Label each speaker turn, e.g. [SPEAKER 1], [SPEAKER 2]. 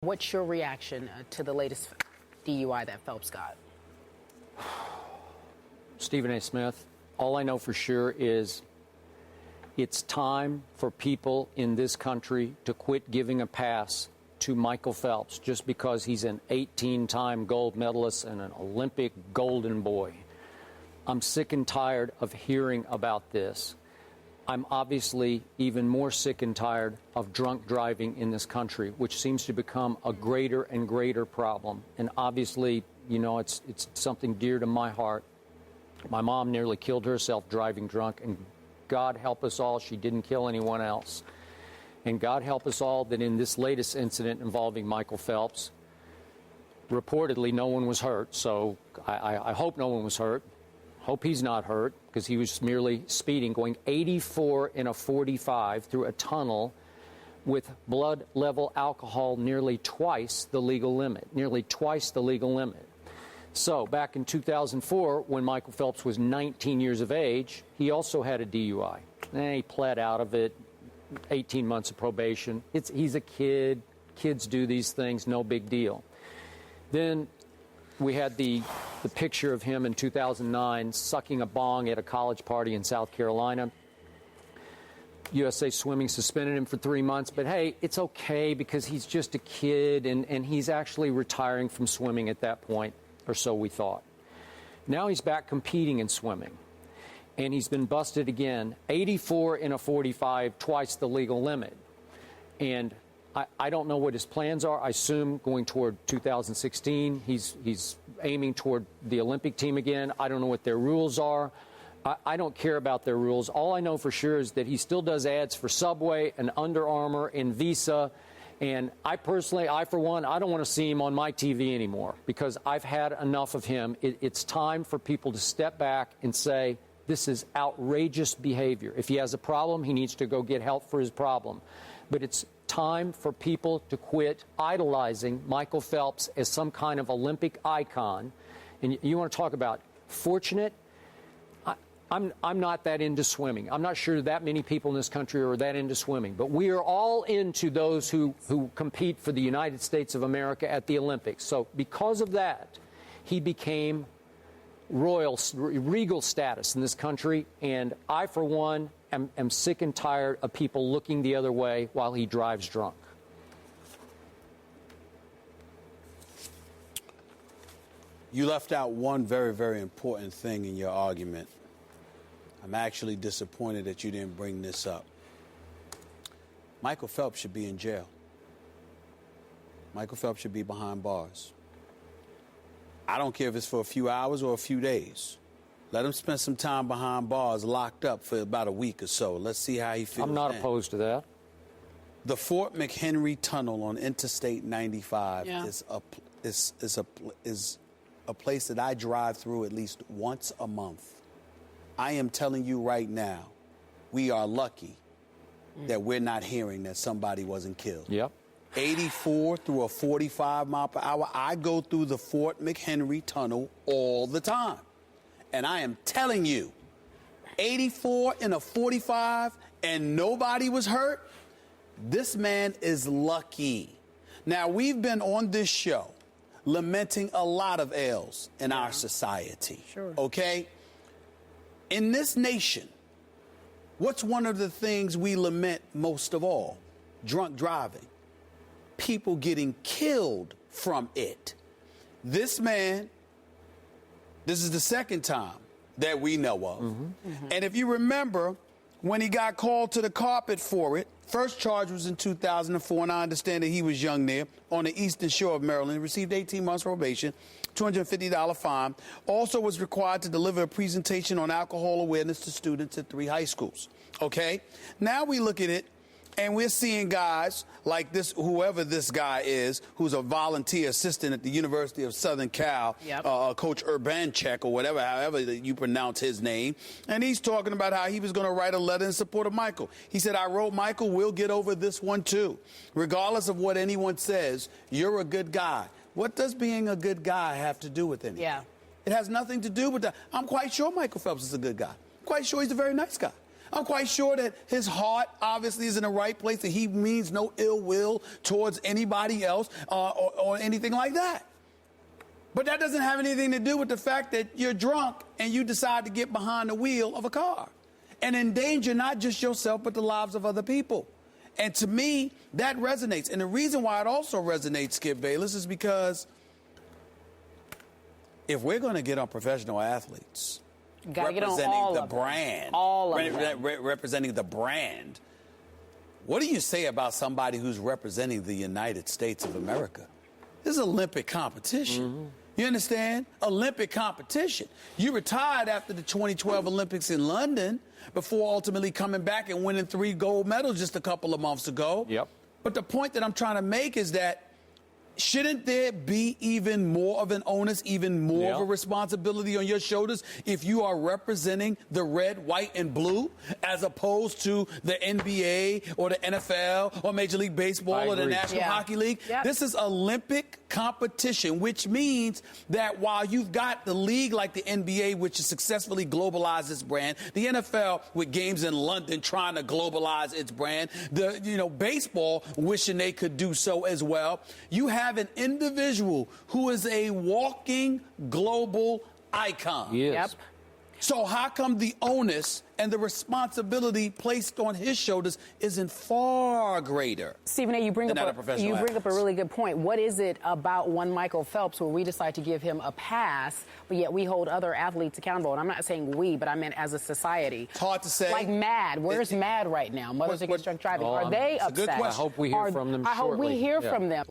[SPEAKER 1] What's your reaction to the latest DUI that Phelps got?
[SPEAKER 2] Stephen A. Smith, all I know for sure is it's time for people in this country to quit giving a pass to Michael Phelps just because he's an 18-time gold medalist and an Olympic golden boy. I'm sick and tired of hearing about this. I'm obviously even more sick and tired of drunk driving in this country, which seems to become a greater and greater problem. And obviously, you know, it's something dear to my heart. My mom nearly killed herself driving drunk, and God help us all, she didn't kill anyone else. And God help us all that in this latest incident involving Michael Phelps, reportedly no one was hurt, so I hope no one was hurt. Hope he's not hurt, because he was merely speeding, going 84 in a 45 through a tunnel with blood level alcohol nearly twice the legal limit, So back in 2004, when Michael Phelps was 19 years of age, he also had a DUI. He pled out of it, 18 months of probation. He's a kid. Kids do these things, no big deal. Then we had the picture of him in 2009 sucking a bong at a college party in South Carolina. USA Swimming suspended him for 3 months, but hey, it's okay because he's just a kid, and he's actually retiring from swimming at that point, or so we thought. Now he's back competing in swimming, and he's been busted again, 84 in a 45, twice the legal limit. And I don't know what his plans are. I assume going toward 2016, he's aiming toward the Olympic team again. I don't know what their rules are. I don't care about their rules. All I know for sure is that he still does ads for Subway and Under Armour and Visa. And I personally, for one, I don't want to see him on my TV anymore because I've had enough of him. It's time for people to step back and say, this is outrageous behavior. If he has a problem, he needs to go get help for his problem. But it's time for people to quit idolizing Michael Phelps as some kind of Olympic icon. And you want to talk about fortunate? I'm not that into swimming. I'm not sure that many people in this country are that into swimming. But we are all into those who compete for the United States of America at the Olympics. So because of that, he became regal status in this country. And I, for one, am sick and tired of people looking the other way while he drives drunk.
[SPEAKER 3] You left out one very, very important thing in your argument. I'm actually disappointed that you didn't bring this up. Michael Phelps should be in jail. Michael Phelps should be behind bars. I don't care if it's for a few hours or a few days. Let him spend some time behind bars, locked up for about a week or so. Let's see how he feels.
[SPEAKER 2] I'm not opposed to that.
[SPEAKER 3] The Fort McHenry Tunnel on Interstate 95 is a place that I drive through at least once a month. I am telling you right now, we are lucky that we're not hearing that somebody wasn't killed.
[SPEAKER 2] Yep.
[SPEAKER 3] 84 through a 45 mile per hour. I go through the Fort McHenry Tunnel all the time. And I am telling you, 84 in a 45 and nobody was hurt, this man is lucky. Now, we've been on this show lamenting a lot of ills in our society.
[SPEAKER 1] Sure.
[SPEAKER 3] Okay? In this nation, what's one of the things we lament most of all? Drunk driving. People getting killed from it. This man, this is the second time that we know of. And if you remember, when he got called to the carpet for it, first charge was in 2004, and I understand that he was young there, on the eastern shore of Maryland, received 18 months probation, $250 fine, also was required to deliver a presentation on alcohol awareness to students at 3 high schools. Okay? Now we look at it, and we're seeing guys like this, whoever this guy is, who's a volunteer assistant at the University of Southern Cal, Coach Urbanchek or whatever, however you pronounce his name. And he's talking about how he was going to write a letter in support of Michael. He said, I wrote Michael, we'll get over this one too. Regardless of what anyone says, you're a good guy. What does being a good guy have to do with anything?
[SPEAKER 1] Yeah.
[SPEAKER 3] It has nothing to do with that. I'm quite sure Michael Phelps is a good guy. I'm quite sure he's a very nice guy. I'm quite sure that his heart obviously is in the right place, that he means no ill will towards anybody else or anything like that. But that doesn't have anything to do with the fact that you're drunk and you decide to get behind the wheel of a car and endanger not just yourself but the lives of other people. And to me, that resonates. And the reason why it also resonates, Skip Bayless, is because if we're going to get on professional athletes representing the brand, representing the brand, what do you say about somebody who's representing the United States of America? This is Olympic competition. Mm-hmm. You understand? Olympic competition. You retired after the 2012 Olympics in London before ultimately coming back and winning 3 gold medals just a couple of months ago.
[SPEAKER 2] Yep.
[SPEAKER 3] But the point that I'm trying to make is that shouldn't there be even more of an onus, even more of a responsibility on your shoulders if you are representing the red, white, and blue as opposed to the NBA or the NFL or Major League Baseball or the National Hockey League? Yep. This is Olympic competition, which means that while you've got the league like the NBA, which has successfully globalized its brand, the NFL with games in London trying to globalize its brand, baseball wishing they could do so as well, you have an individual who is a walking global icon.
[SPEAKER 2] Yes.
[SPEAKER 1] Yep.
[SPEAKER 3] So how come the onus and the responsibility placed on his shoulders isn't far greater?
[SPEAKER 1] Stephen A., you bring up a really good point. What is it about one Michael Phelps where we decide to give him a pass, but yet we hold other athletes accountable? And I'm not saying we, but I meant as a society.
[SPEAKER 3] It's hard to say.
[SPEAKER 1] Like MAD. Where's MAD right now? Mothers Against Drunk Driving. Are they upset?
[SPEAKER 2] I hope we hear from them shortly.
[SPEAKER 1] I hope we hear from them.